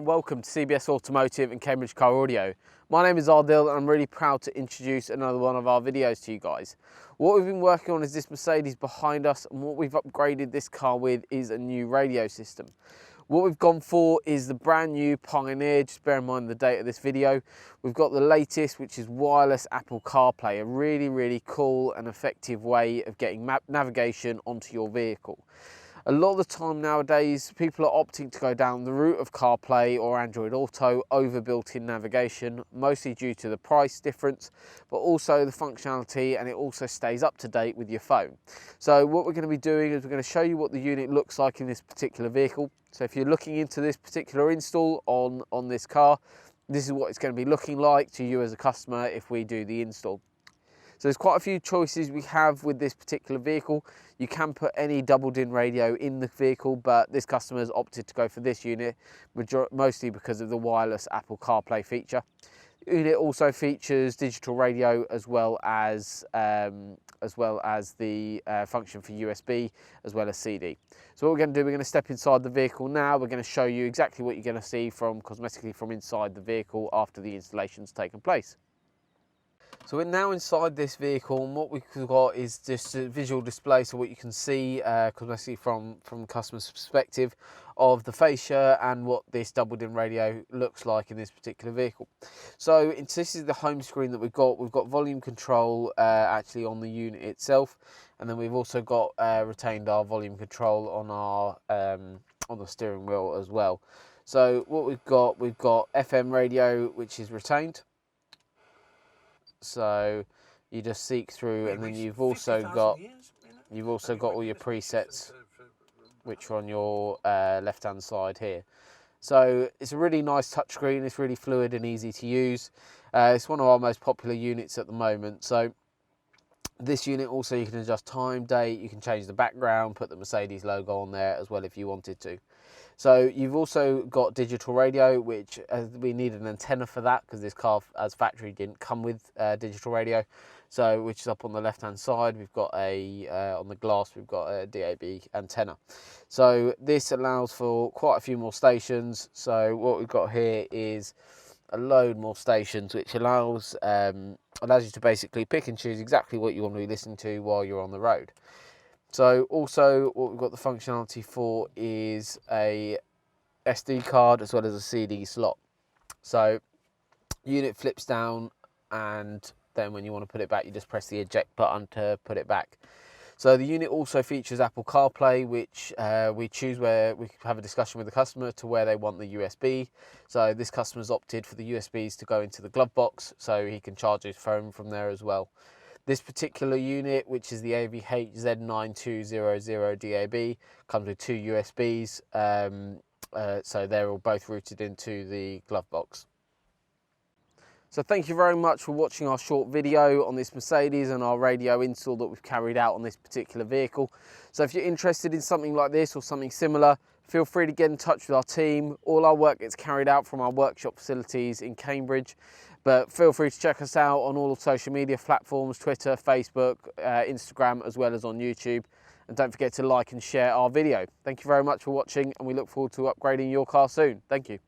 and welcome to CBS Automotive and Cambridge Car Audio. My name is Ardil and I'm really proud to introduce another one of our videos to you guys. What we've been working on is this Mercedes behind us, and what we've upgraded this car with is a new radio system. What we've gone for is the brand new Pioneer. Just bear in mind the date of this video. We've got the latest, which is wireless Apple CarPlay, a really cool and effective way of getting navigation onto your vehicle. A lot of the time nowadays, people are opting to go down the route of CarPlay or Android Auto over built-in navigation, mostly due to the price difference, but also the functionality, and it also stays up to date with your phone. So what we're going to be doing is we're going to show you what the unit looks like in this particular vehicle. So if you're looking into this particular install on this car, this is what it's going to be looking like to you as a customer if we do the install. So there's quite a few choices we have with this particular vehicle. You can put any double-din radio in the vehicle, but this customer has opted to go for this unit, mostly because of the wireless Apple CarPlay feature. The unit also features digital radio as well as the function for USB, as well as CD. So what we're going to do, we're going to step inside the vehicle now. We're going to show you exactly what you're going to see cosmetically from inside the vehicle after the installation's taken place. So we're now inside this vehicle, and what we've got is just a visual display, so what you can see cosmetically from the customer's perspective of the fascia and what this double-din radio looks like in this particular vehicle. So this is the home screen that we've got. We've got volume control actually on the unit itself, and then we've also got retained our volume control on the steering wheel as well. So what we've got FM radio, which is retained. So you just seek through, and then you've also got all your presets, which are on your left hand side here. So it's a really nice touchscreen. It's really fluid and easy to use. It's one of our most popular units at the moment. So this unit also, you can adjust time, date, you can change the background, put the Mercedes logo on there as well if you wanted to. So you've also got digital radio, which we need an antenna for that because this car as factory didn't come with digital radio. So which is up on the left hand side. We've got on the glass, we've got a DAB antenna. So this allows for quite a few more stations. So what we've got here is a load more stations, which allows you to basically pick and choose exactly what you want to be listening to while you're on the road. So also what we've got the functionality for is a SD card as well as a CD slot. So unit flips down, and then when you want to put it back, you just press the eject button to put it back. So the unit also features Apple CarPlay, which we choose where we have a discussion with the customer to where they want the USB. So this customer's opted for the USBs to go into the glove box, so he can charge his phone from there as well. This particular unit, which is the AVIC Z920DAB, comes with two USBs, so they're all both routed into the glove box. So thank you very much for watching our short video on this Mercedes and our radio install that we've carried out on this particular vehicle. So if you're interested in something like this or something similar, feel free to get in touch with our team. All our work gets carried out from our workshop facilities in Cambridge, but feel free to check us out on all of social media platforms, Twitter, Facebook, Instagram, as well as on YouTube. And don't forget to like and share our video. Thank you very much for watching, and we look forward to upgrading your car soon. Thank you.